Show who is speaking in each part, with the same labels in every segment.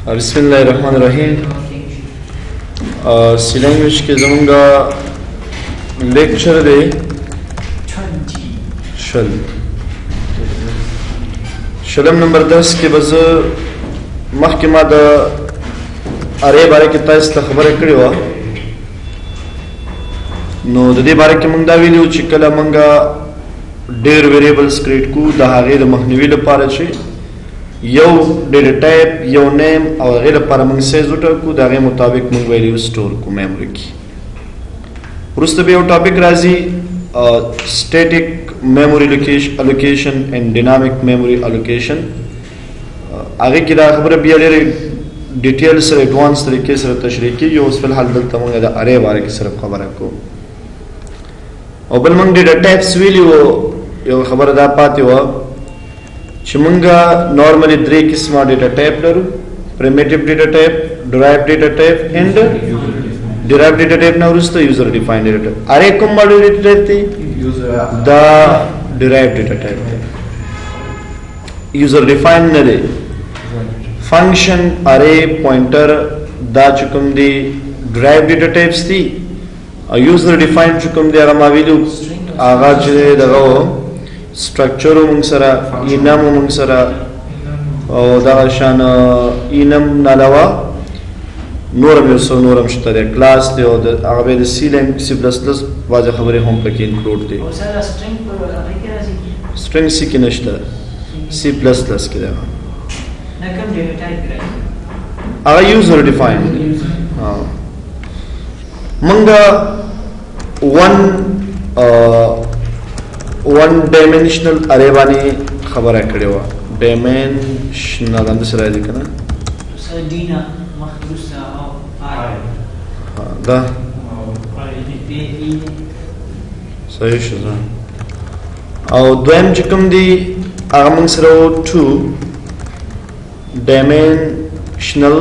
Speaker 1: बिस्मिल्लाहिर्रहमानिर्रहीम। सी लैंग्वेज के जमूंगा लेक्चर दे शलम नंबर 10 के बज महकमा द अरे बारे के ताइस खबर कड़ी वा नो दे बारे के मंगा वीडियो चिकला मंगा डेर वेरिएबल्स क्रिएट को द हागे द महनवी लपारे छे यो डेटा टाइप यो नेम और गैर लपारे मंग सेज उठा को दागे मुताबिक मंग वैल्यू स्टोर को मेमोरी की रुस्तबे टॉपिक राजी static memory allocation and dynamic memory allocation आगे की दा खबर भी अरे डिटेल से एडवांस तरीके से तशरीह की यो उस फिलहाल दल तमंग दा अरे बारे की सिर्फ खबर को और बल मंग डेटा टाइप्स वैल्यू यो खबर दा पाते हो चिमंगा नॉर्मली द्रे किस्म डेटा टाइप लरु primitive data type derived data type and derived data type na urusta user defined data type array kom maadu data type thi the derived data type thi user defined nare function array pointer da chukum di derived data types thi user defined chukum di agama value aga je daga structure mung sara enum mung sara da shan enum nalawa नोरम यो नोरम शता दे class दे और आगे दे C language C plus plus वाज खबरें हम पे के इंक्लूड दे
Speaker 2: और सर स्ट्रिंग पर आगे क्या राजी
Speaker 1: स्ट्रिंग सी की नशता सी प्लस प्लस के देगा
Speaker 2: ना कम डेटा टाइप करे
Speaker 1: आगे यूजर डिफाइंड हां मंगा वन डायमेंशनल अरे वाली खबर है कड़े हुआ डायमेंशनल अंदर से राजी करना
Speaker 2: सर डीना मखदूसा
Speaker 1: da सही शुजा और द्वैम चिकम दी आगमन सरो 2 डायमेंशनल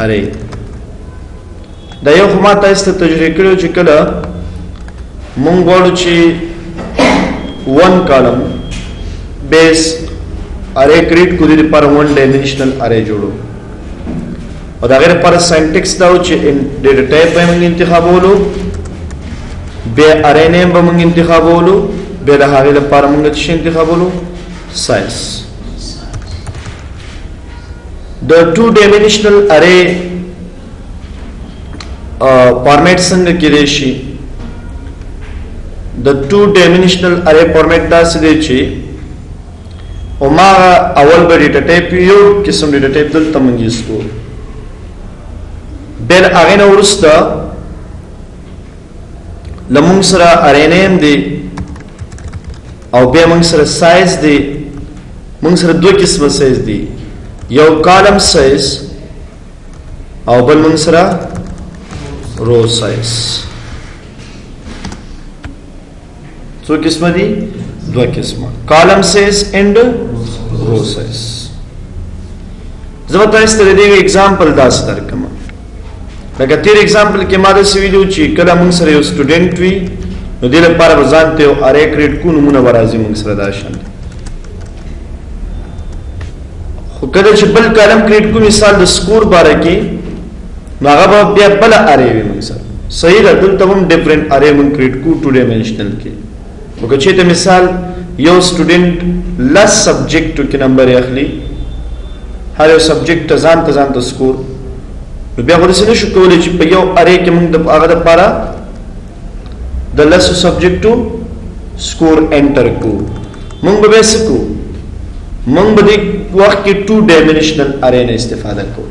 Speaker 1: अरे दयो हुमाता इस तजरीह करो चिकला मंगोलुची 1 कॉलम बेस अरे क्रिएट को दी पर 1 डायमेंशनल अरे जोड़ो और अगर पर सिंटैक्स दाउ चे डेटा टाइप पे मंग इंतखाब होलो बे अरे नेम पे मंग इंतखाब होलो बे लहारे पर मंग चे इंतखाब होलो साइज द 2 डायमेंशनल अरे फॉर्मेट संग किरेशी द 2 डायमेंशनल अरे फॉर्मेट दा से देची ओमा अवल बे डेटा टाइप यो किस्म डेटा टाइप दल तमंग इसको बेल आगे न उरुस्ता लमुंग सरा अरे नेम दे और बे मंग सरा साइज दे मंग सरा दो किस्म साइज दे यो कॉलम साइज और बल मंग सरा रो साइज तो किस्म दी दो किस्म कॉलम साइज एंड रो साइज जबरदस्त तरह दे एग्जांपल दास तरकमा लगा तेरे एग्जांपल के मादे से वीडियो ची कला मुंग सरे स्टूडेंट वी नो दिले पारा बजानते हो अरे क्रिएट को नमूना बराजी मुंग सरे दाशन कदा चिबल कलम क्रिएट को मिसाल द स्कोर बारे की नागबा बिया बला अरे वी मुंग सर सही रदुल तबम डिफरेंट अरे मुंग क्रिएट को 2 डायमेंशनल के वो कचेते मिसाल यो स्टूडेंट लस सब्जेक्ट के नंबर अखली हर सब्जेक्ट तजान तजान द स्कोर बिया बोले से नशु कोले ची पे यो अरे के मंग द आगा द पारा द लेस सब्जेक्ट टू स्कोर एंटर को मंग बेस को मंग बदी वक्त के 2 डायमेंशनल अरे ने इस्तेफादा को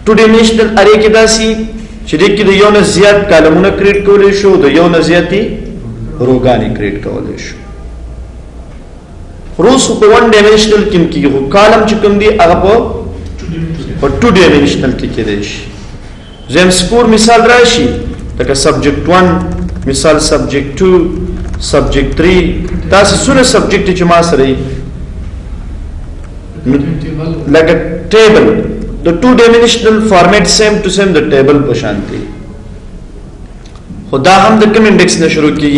Speaker 1: 2 डायमेंशनल अरे के दासी चिदे की द यो न जियाद कॉलम न क्रिएट कोले शो द यो न जियाती रोगानी क्रिएट कोले शो रोस को 1 डायमेंशनल किम की हो कॉलम चिकम दी आगा पो और 2 डायमेंशनल की देश जेम स्कोर मिसाल राशि तक सब्जेक्ट 1 मिसाल सब्जेक्ट 2 सब्जेक्ट 3 तास सुने सब्जेक्ट जमा सरे like a table the 2 dimensional format same to same the table पर शांति खुदा हम द कम इंडेक्स ने शुरू की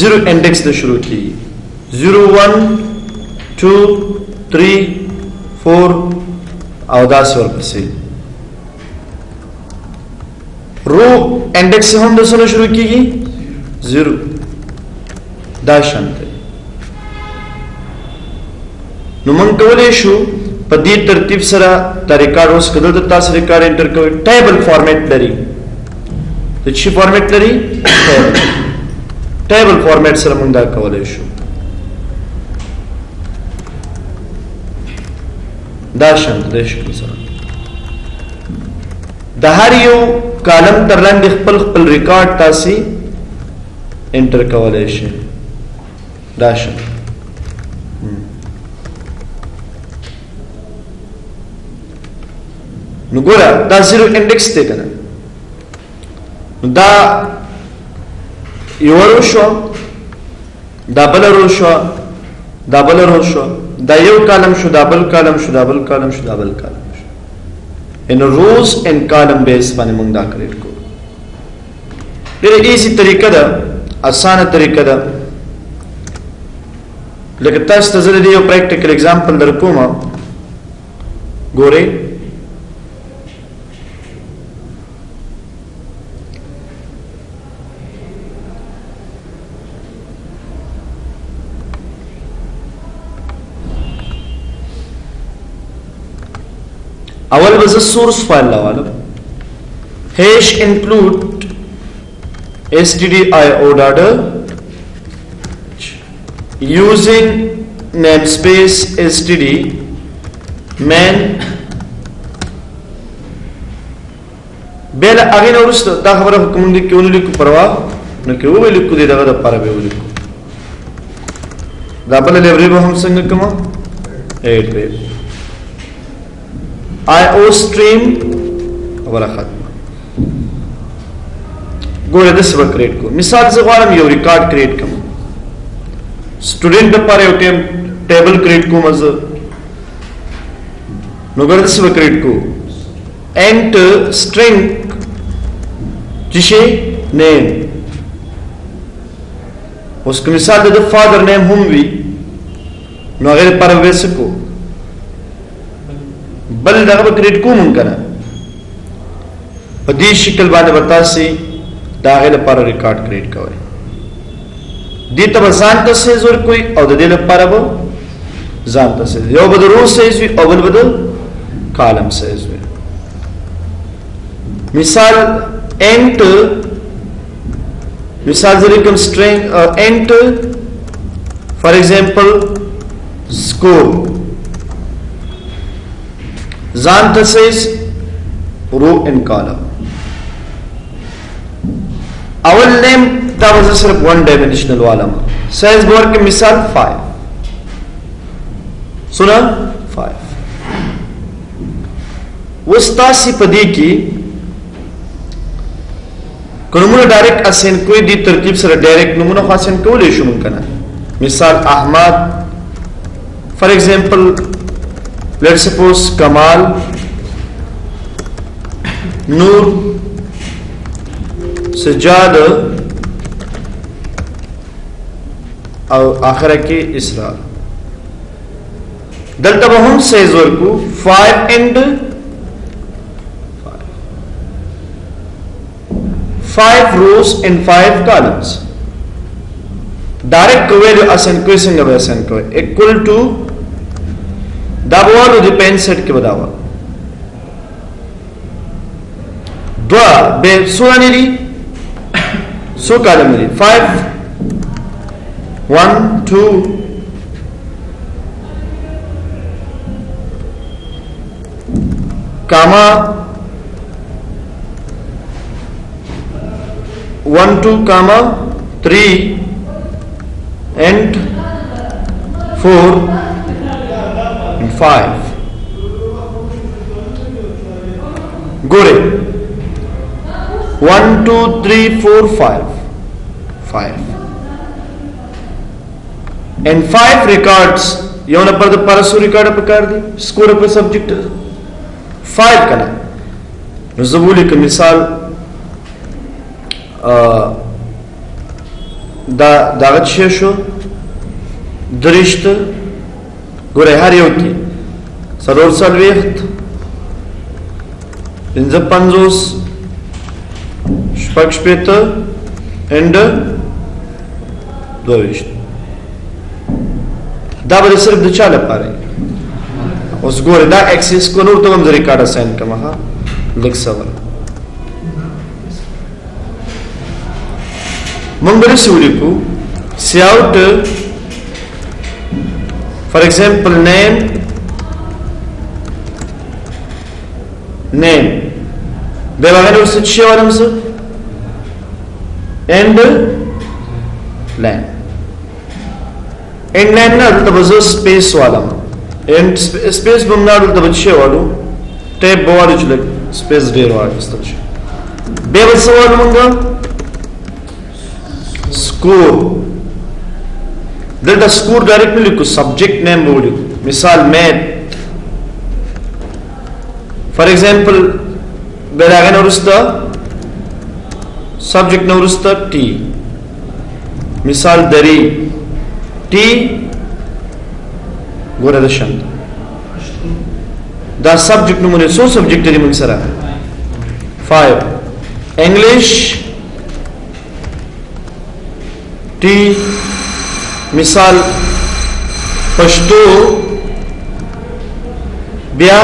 Speaker 1: 0 इंडेक्स ने शुरू की 0 1 2 3 4 او داسې ورپسې رو انډیکس هم د سره شروع کیږي 0 دا شانته نو موږ کولای شو په دې ترتیب سره دا ریکارډ اوس کله د تاسو ریکارډ انټر کوئ ټیبل فارمیټ لري د چی فارمیټ لري ټیبل فارمیټ سره موږ دا کولای شو دا شانته د شکل سره د هر یو کالم تر لاندې خپل خپل ریکارډ تاسو انټر کولای شئ دا شانته نو ګوره دا 0 انډیکس دی کنه دا یو رو شو دا بل رو شو دا بل رو شو دا یو کالم شو دا بل کالم شو دا بل کالم شو دا بل کالم شو ان روز ان کالم بیس باندې موږ دا کریټ کوو ډېر ایزی طریقه ده اسانه طریقه ده لکه تاسو ته زه یو پریکټیکل اگزامپل درکوم ګورئ اول was a source file لوالم hash include stdio data using namespace std main بل اگې نو ورسته دا خبره کوم دي کېونه لیکو پروا نو کې وې لیکو دي دغه د پاره به ولیکو دا بل لایبرری به هم څنګه کوم 8 به IO stream خبره ختمه ګوره د څه کریټ کو مثال زه غواړم یو ریکارډ کریټ کوم سټوډنټ لپاره یو ټیبل کریټ کوم زه نو ګوره د څه کریټ کو enter string چې name اوس کوم مثال د فادر نیم هم وی نو هغه لپاره وسکو بل دغه کریټ کوم کنه په دې شکل باندې ورتاسي دا غل لپاره ریکارډ کریټ کوي دې ته ځان ته سیز ور کوئی او د دې لپاره به ځان ته سیز یو به رو سیز وي او بل به کالم سیز وي مثال ent مثال زری کوم string ent for example score Zanta says row and column. Our name that was a sort of one dimensional wala. Says work misal 5. Suna 5. Wastasi padiki Kunumuna direct assign koi di tertib sara direct numuna assign kole shu mumkana. Misal Ahmad for example let's suppose Kamal Noor Sajjad और आखिर के इसरा दलता हम says work 5 and 5 rows and 5 columns direct value assign question का assign को equal to दाबवालो दी pen set के बतावा द्वा बे सोनी ली सो कॉलम ली 5 1 2 कामा 1 2 कामा 3 and 4 5 Gore 1 2 3 4 5 and 5 records यौन पर the परसु record पर कर दी score पर subject 5 करना नज़बूली के मिसाल दागत शेषो दरिश्त गोरे हर योगी سلور سلویخت پنځه پنځوس شپږ شپېته اند 22 دا به صرف د چا لپاره اوس ګوره دا اکسس کو نور ته هم د ریکارډ اساین کوم ها لږ سوال مونږ به څه ولیکو سی اوټ فار ایگزامپل نیم به باندې ورسې شي ورم څه end line end line نه د بزو سپیس والا end سپیس بمناړو د بچي والو ټیپ بوالو چې سپیس ډیر واغستل شي به وسوال مونږه سکور دلته سکور ډایرکټلی لیکو سبجیکټ نیم ولیکو مثال میت فار ایگزامپل بلاغه نورستا سبجیکٹ نورستا टी مثال دری टी ګوره د شند دا سبجیکٹ نمونه سو سبجیکٹ دی موږ سره 5 انګلیش टी مثال پښتو بیا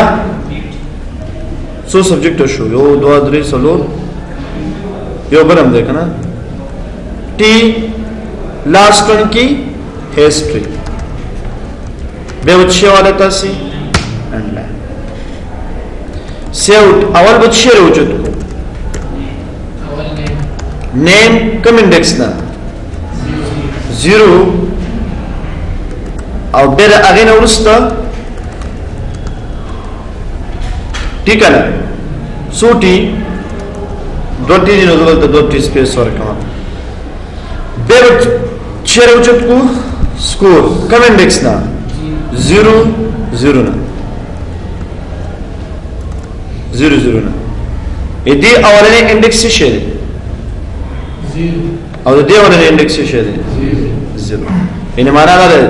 Speaker 1: سو سبجیکٹ شو یو 2 3 4 یو برم ده کنه टी लास्ट वन की हिस्ट्री बे बच्चे वाले तासी अंडरलाइन सेव्ड अवल बच्चे रोचत को नेम कम इंडेक्स ना 0 और बेर आगे ना उस्ता ठीक है ना सूटी दोटी दिन उधर तो दोटी स्पेस और कहाँ बेवट चेहरे उचत को स्कोर कम इंडेक्स ना 0 0 ना 0 0 ना यदि अवलने इंडेक्स से शेयर 0 और यदि अवलने इंडेक्स से शेयर 0 इन्हें माना ना रहे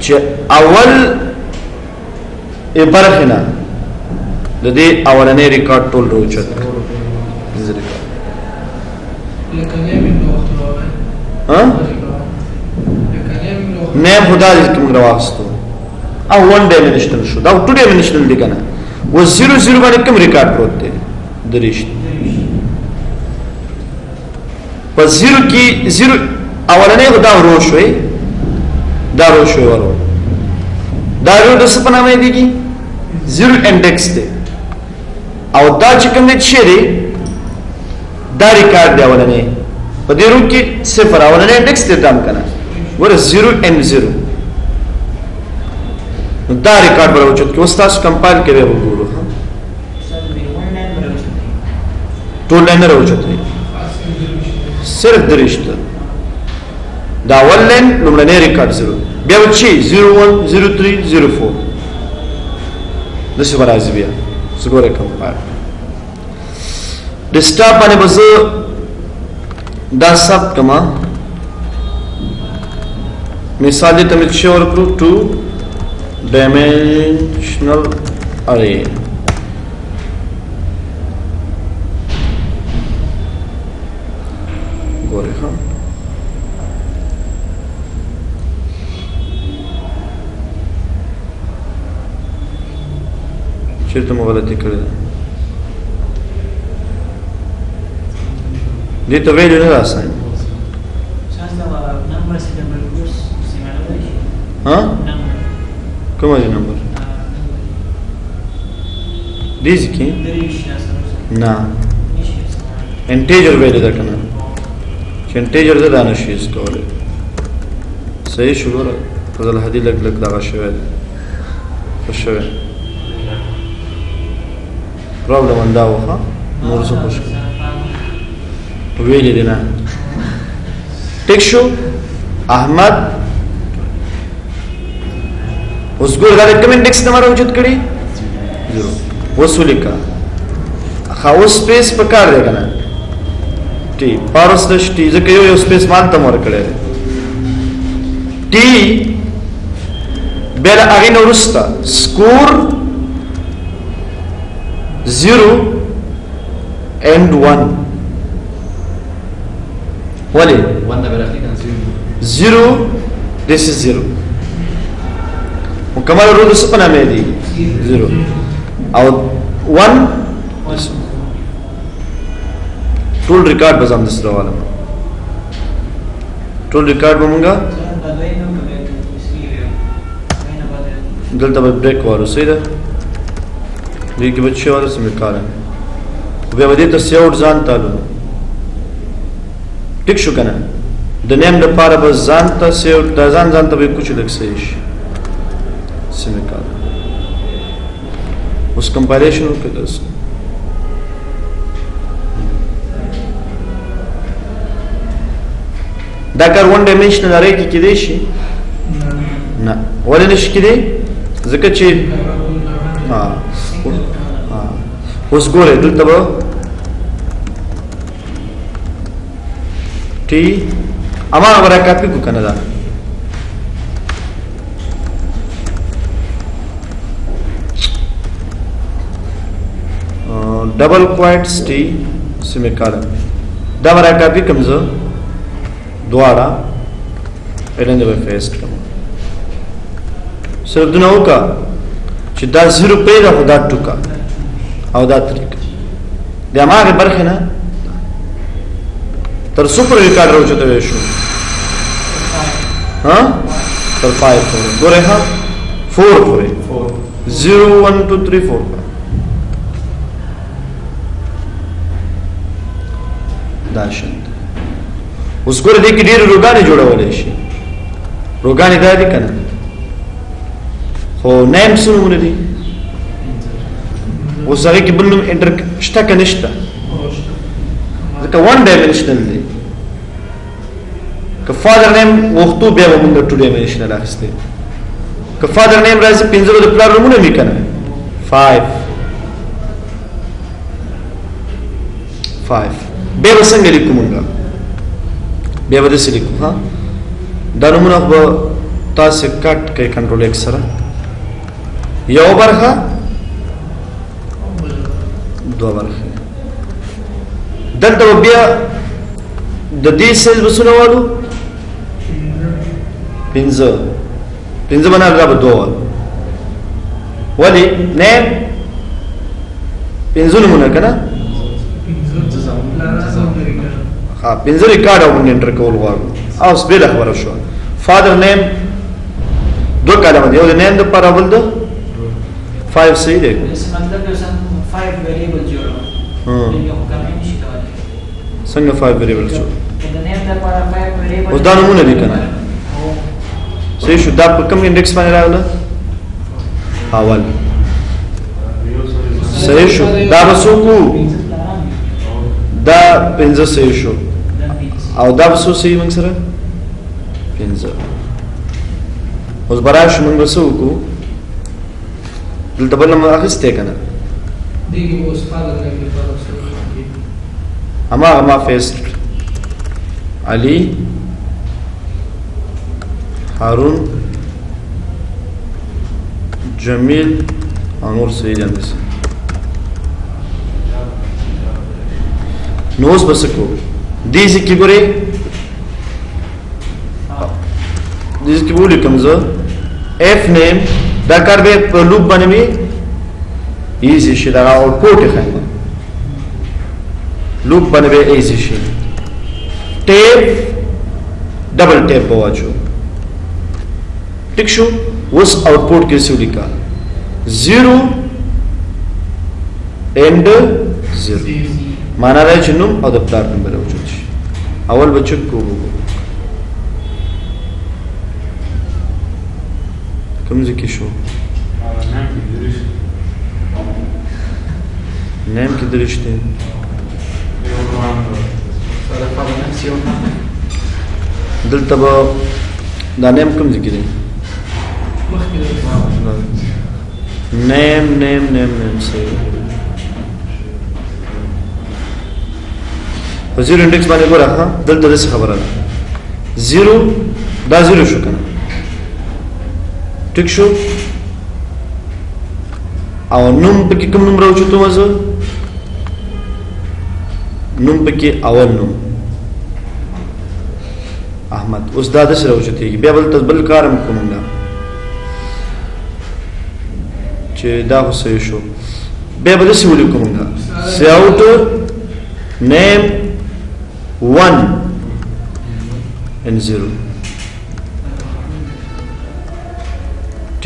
Speaker 1: चे अवल ये बर्फ है ना यदि अवलने रिकॉर्ड टोल रोचत हाँ नया खुदा जिसकी मुझे वास्तव अब 1 डायमेंशनल शो अब 2 डायमेंशनल दिखाना वो 0 0 वाले कम रिकॉर्ड होते हैं दरिश्त पर 0 की 0 अवलने खुदा रोश हुए दारोश हुए वालों दारो दस पना में देगी 0 इंडेक्स दे और दा चिकन दे चेरे दा रिकॉर्ड दे अवलने पर देरो की सिफर अवलने इंडेक्स दे दाम करना वो 0 and 0 दा रिकॉर्ड बड़ा उचित कि उस्ताद कंपाइल के वे बोलो हाँ टू लाइनर उचित नहीं सिर्फ दरिश्त दा वन लाइन लुमने रिकॉर्ड 0 बेवची 01 03 04 दस बराज बिया सगोरे कंपाइल डिस्टर्ब आने बज़ दा सब कमा मिसाल दे तमिल शेयर करो 2 डायमेंशनल अरे गोरे हाँ फिर तुम गलती कर दे तो वैल्यू नहीं आसान हाँ कम है नंबर दिस की ना इंटीजर वैल्यू दरकना इंटीजर ज़्यादा नशीस कौरे सही शुगर फजल हदी लग लग दागा शवेद शवेद प्रॉब्लम अंदा हुआ नूर से खुश वैल्यू देना टेक्शो अहमद उसको डायरेक्ट इंडेक्स नंबर उचित करी 0 वसूली का हाउस स्पेस पकार देगा ना टी पारस दश टी जो कयो यो स्पेस मानता मोर करे टी बेरा आगे नोरुस्ता स्कोर 0 and 1 ولی 0 this is 0 مکمل رو د سپنا مې دی 0 او 1 ټول ریکارډ به زم د سره والا ټول ریکارډ به مونږه دلته به بریک وارو سیده دې کې بچي واره سم کار بیا به دې ته سیاوټ ځان تالو ټیک شو کنه د نیم لپاره به ځان ته سیاوټ د ځان ته به کوچ لګ شي سم کار اوس کمپایلیشن وکړه دا کار ون ډایمنشنل ارے کې کېدی شي نه ولې نشي کېدی ځکه چې اوس ګوره دلته به ټي اما ورا کاپی کو کنه دا ډبل کوائنټس ټي سیمه کالم دا ورا کاپی کمزو دواړه پهلنده به فیس کړم صرف دنه وکا چې دا 0 پیدا خدا ټوکا او دا طریقه د اماغه برخه نه تر سپر ریکارډ راوچته شو ها تر 5 پورې ګوره ها 4 پورې 0 1 2 3 4 دا شند اوس ګوره دې کې ډېر روګانې جوړولې شي روګانې دا دي کنه خو نیم سمونه دي اوس هغه کې بل نوم انټر شته که نشته ځکه ون ډایمنشنل دی که فادر نیم وختو بیا به مونږ ټو ډایمنشنل اخیستی که فادر نیم راځي پنځه به د پلار نومونه مې که نه 5 بیا به څنګه لیکو مونږ بیا به داسې لیکو ها دا نومونه به تاسې کټ کوئ کنټرول ایکس سره یو برخه دو برخه دلته بیا د دې سیل وسونه والو پنځه باندې راځي دوه ولی نه پنځه نمونه کنه ها پنځه ریکارډ او انټر کول غواړو اوس به خبره شو فادر نیم دو کلمه دی او د نیم د پر اول د 5 صحیح دی څنګه 5 ویریبل شو اوس دا نمونه دي کنه صحیح شو دا په کوم انډیکس باندې راغله اول صحیح شو دا وسوکو دا 15 صحیح شو او دا وسو صحیح موږ سره 15 اوس براش موږ وسوکو دلته بل ما اخسته کنه دیږي اوس فادر نه کې اما فیس علي هارون جمیل انور سید اندس نوز بسکو دیزی کی ګوري دیزی کی بولی کمزه اف نیم دا کار به په لوپ باندې می ایزی شي دا آوټپوټ ښه لوپ باندې به ایزی شي ټیپ ډبل ټیپ واچو ټیک شو اوس آوټپوټ کې څه لیکا 0 and 0 معنا دا چې نوم او د پلار نوم راوچو شي اول بچو کوو کوم ځکه شو نیم کې درشته دلته به دا نیم کوم ځکه دی نیم صحیح په زیرو انډیکس باندې ګوره ها دلته داسې خبره ده زیرو دا زیرو شو کنه ټیک شو او نوم پکې کوم نوم راوچتو مزه نوم پکې اول نوم احمد اوس دا د سره راوچتېږي بیا بل کارم کومه چې دا وسې شو بیا به څه ولیکو موږ سیاوټ نیم 1 and 0 T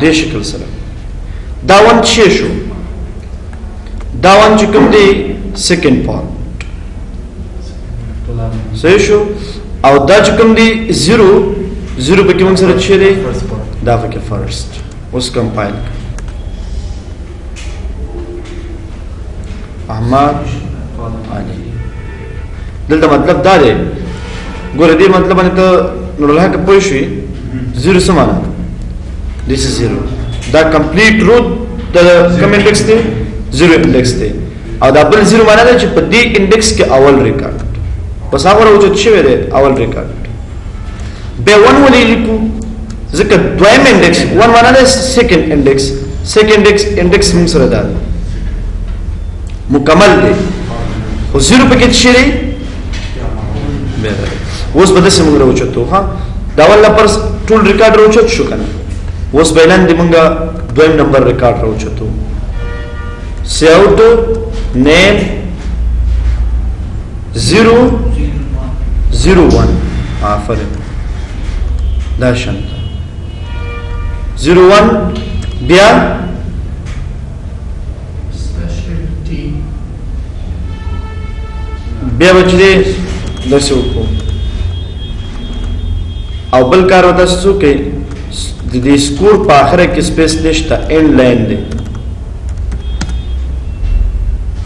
Speaker 1: دې شکل سره دا ون چې شو دا ون چې کوم دی سیکنډ پارت صحیح شو او دا چې کوم دی 0 په کې موږ سره چې دی دا پکې فرست اوس کمپایل احمد علي دلته مطلب دا دی ګوره دې مطلب باندې ته نور له کې پوه شي 0 سمانه this is 0 دا complete root د کوم انډیکس دی 0 انډیکس دی او دا بل 0 معنی دا چې په دې انډیکس کې اول ریکارډ بس هغه راوځي چې دی اول ریکارډ به 1 ولې لیکو ځکه دویم انډیکس 1 معنی دا سیکنډ انډیکس موږ سره دا مکمل دی او 0 پکې چې دی به اوس به د سیمه راوچتو ها دا ول پر ټول ریکارډ راوچت شو کنه اوس بیلان دی مونږه دویم نمبر ریکارډ راوچتو سیاوټ نیم 001 آفرین دا شانت 01 بیا بیا بچی دسه وکړو او بل کار وتا څه کوي د دې سکور په اخره کې سپیس نشته ان لاین دی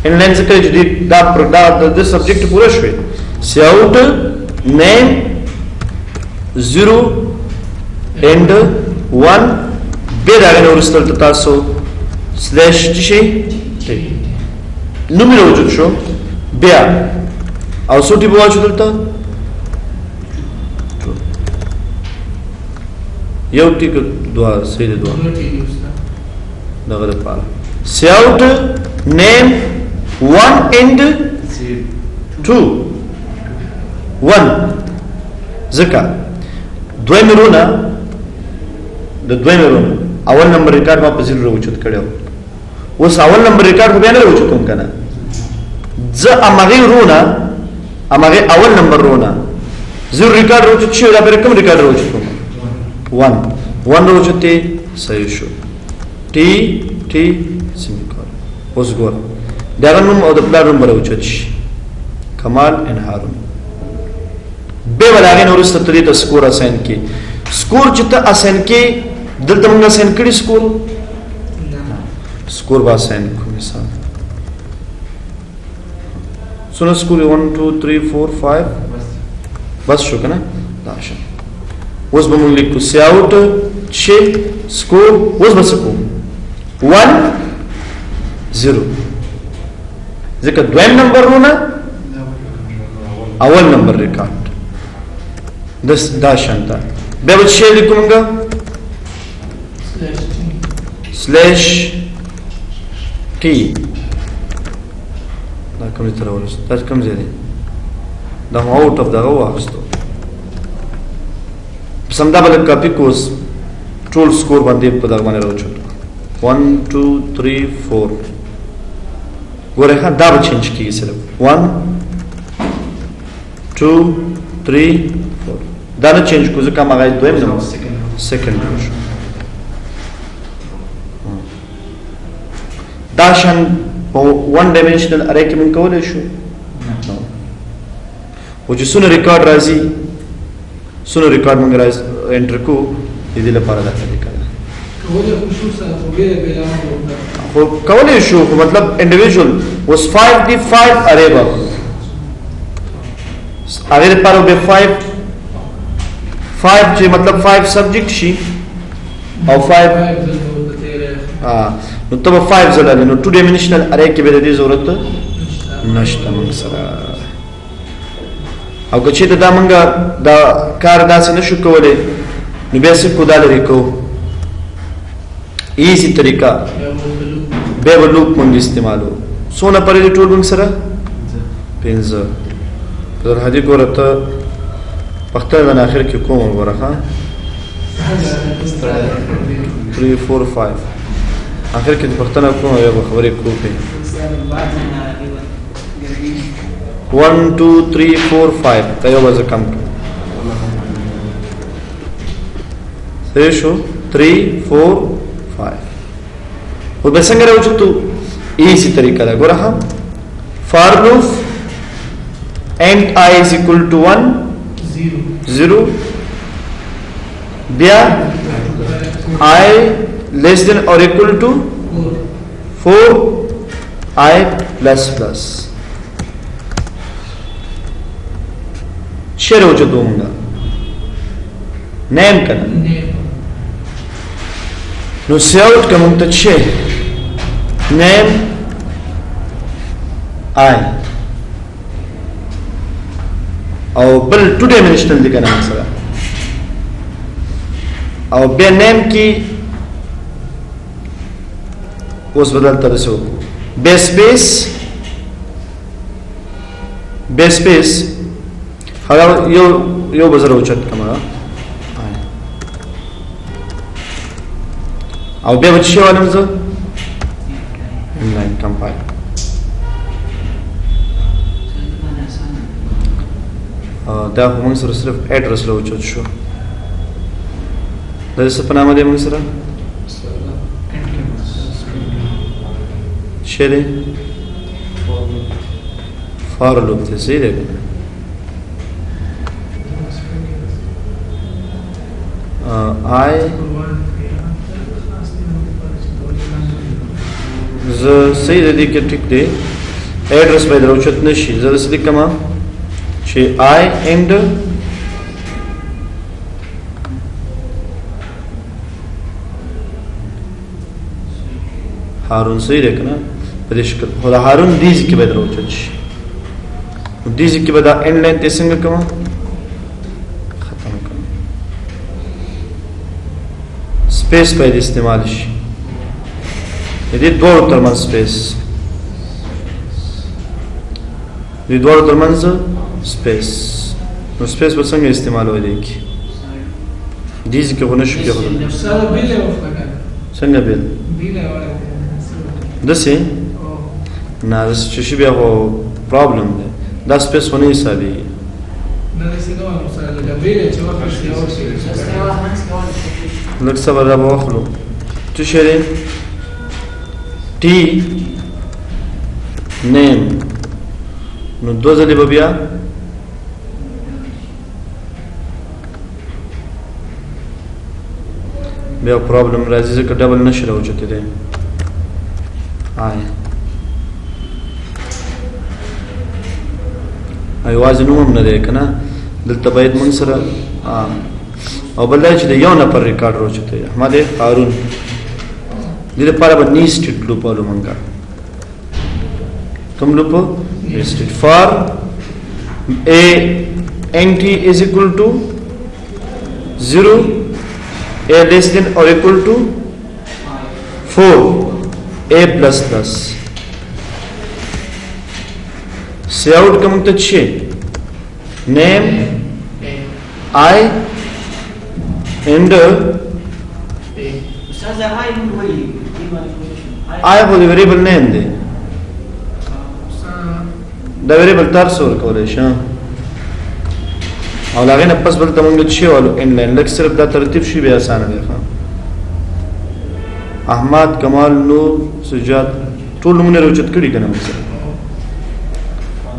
Speaker 1: ان لاین څخه چې دا د سبجیکټ پوره شوی سیاوټ نیم 0 and 1 به دا غن ورستل تاسو سلیش شي نومره وجود شو بیا او سوټي بوا شو دلته یو ټیک دوا سید دوا دغه لپاره سیاوټ نیم 1 and 2 1 ځکه دویم رونه اول نمبر ریکارډ ما په 0 راوچت کړو اوس اول نمبر ریکارډ په بیان راوچتم کنه ځ امغه رونه امغه اول نمبر رونه 0 ریکارډ راوچت شو دا پر کوم ریکارډ راوچتم 1 راوچته صحیح شو ټي سیمیکول اوس ګور دا نوم او د پلان نمبر راوچت شي کمال ان هارون به ولاغه نورسته ته د سکور اساین کی سکور چې ته اساین کی دلته موږ اساین کړی سکور با اساین کو مثال سونه سکور 1 2 3 4 5 بس شو کنه دا شو اوس به موږ لیکو سیاوټ چې سکور اوس به سکو 1 0 ځکه دویم نمبر رونه اول نمبر ریکارډ دا شانتا بیا به شی لیکومګه سلیش ټي دا کوم تر ورس دا کوم ځای دی دا اوټ اف دا واخستو سم دا بل کاپی کوس ټول سکور باندې په دغه باندې راوچو 1 2 3 4 ګوره ها دا به چینج کیږي صرف 1 2 3 4 دا نه چینج کو ځکه ما غي دویم نمبر سیکنډ شو دا شان په 1 ډایمنشنل ارے کې موږ کولای شو او چې سونه ریکارډ راځي سونه ریکارډ موږ راځي انټر کو دې لپاره دا طریقه ده خو کولای شو خو مطلب انډیویډوال was 5 دی 5 ارے به هغه لپاره به 5 چې مطلب 5 سبجیکټ شي او 5 نو ته 5 زله نو 2 ډایمنشنل ارے کې به د دې ضرورت نشته موږ سره او که چې دا موږ دا کار داسې نشو کولای نو بیا څه کو دا لري کو इजी तरीका बे लूप मंग इस्तेमालो सोना पर टोल मंग सरा पिंजा पर हदी गोरत पख्ता बन आखिर के को गोरा हां 3 4 5 आखिर के पख्ता ना को ये खबर को पे 1 2 3 4 5 तयो वज कम सही शो 3 4 5 और बेसंगे रहो तू इसी तरीका है गोरा हम for loop and I is equal to 1 0 बिया I less than or equal to 4 I plus शेर हो जो दूंगा नेम करना नो से आउट का मुंतज शे नेम आई और बल टू डायमेंशनल दिखाना मसला और बे नेम की उस बदल तरह से हो बे स्पेस हरा यो बजर उचत कमरा और बे बच्चे वाले में जो इनलाइन कंपाइल त्या मग सर सिर्फ ऍड्रेस ला उचत शो जैसे पनामध्ये मग सर शेरे फॉर लूप थे सही देखो आई सही दे के ठीक दे एड्रेस बाय दरवचत नशी जरा से कमा छे आई एंड हारून सही देखना प्रदेश कर होला हारून दीज के बाद दरवचत दीज के बाद एंड लाइन ते संग कमा खत्म कर स्पेस पे इस्तेमाल यदि दो तरमन स्पेस यदि दो तरमन स्पेस और स्पेस पर संग इस्तेमाल हो जाएगी दीज के होने शुक्रिया हो संग बिल दसे ना दस चुशिबिया हो प्रॉब्लम है दस स्पेस होने ही सारी लग सब रहा बहुत लो चुशेरे टी नेम नो दो जली बबिया बे प्रॉब्लम राजी का डबल नशर हो चुके थे आए आवाज नुम न देखना दिल तबैत मंसर और बल्ला चले यो ना पर रिकॉर्ड हो चुके हमारे हारून दिल पर बनी स्ट्रीट लूप वालो मंगा कम लूप स्ट्रीट फॉर ए एंटी is equal to 0 a less than or equal to 4 a plus plus से आउटकम तो छे नेम आई एंड आई हो the variable name they the variable तारसोर कोलेशन और लागे न पस बल तमंग छे वालो इन लाइन लग सिर्फ दा तरतीब शी भी आसान है देखा अहमद कमाल नूर सुजात टोल नमूने रोचत कड़ी कना मुझसे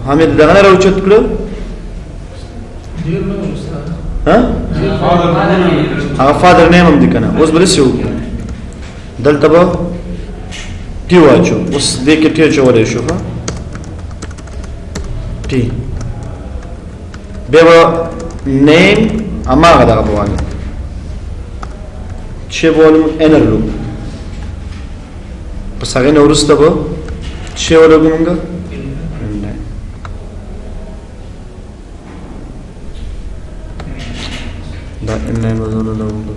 Speaker 1: हमें दगना रोचत कड़ो हाँ फादर नेम हम दिखना उस बड़े से ऊपर दल तब टी वाचो उस देख के टी चो वाले शो हाँ टी बेवा नेम अम्मा का दाग बोले छे बोल एनर लूप बस आगे नौरुस तब छे वालों को मंगा दा इनलाइन वालों लोगों को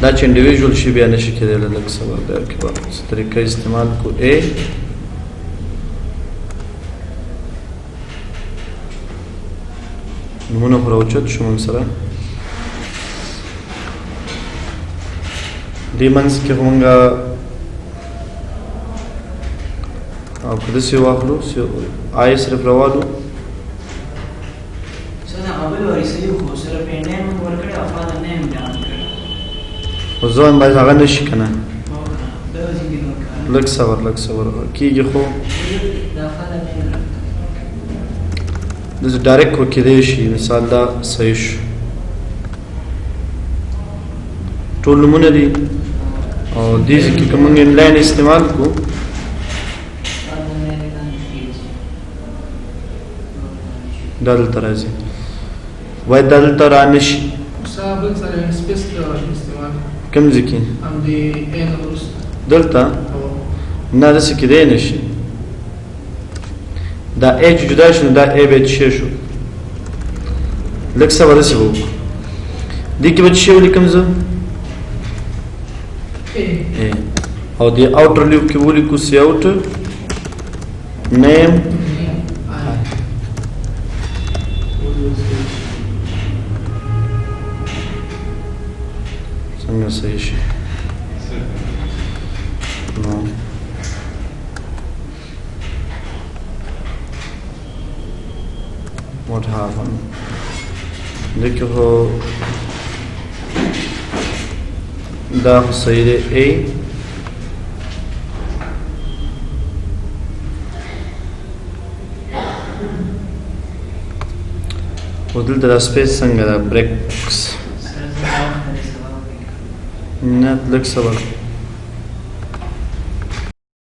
Speaker 1: دا چې انډیویژول شي بیا نشي کېدلی لږ صبر دی کې به څه طریقه استعمال کو A نمونه خو راوچت شو موږ سره دې منځ کې خو موږ او که داسې واخلو آی صرف راوالو خو ځوان باید هغه نه شي که نه لږ صبر کېږي خو داسې ډایرکټ خو کېدی شي مثال دا صحیح شو ټول نومونه دي او دې ځای کې که موږ انلاین استعمال کړو دا دلته راځي باید دا دلته رانشي کوم ځای کې دلته نه داسې کېدی نه شي دا A چې جدا شو نو دا A باید څه شو لږ صبر داسې به وکړو دې کې به څه ولیکم زه او دې آوټر لیو کې ولیکو سی آوټ نیم څنګه صحیح شي نو what happened देखो دا صحیح دی A او دلته دا سپیس څنګه دا بریکس نه لږ صبر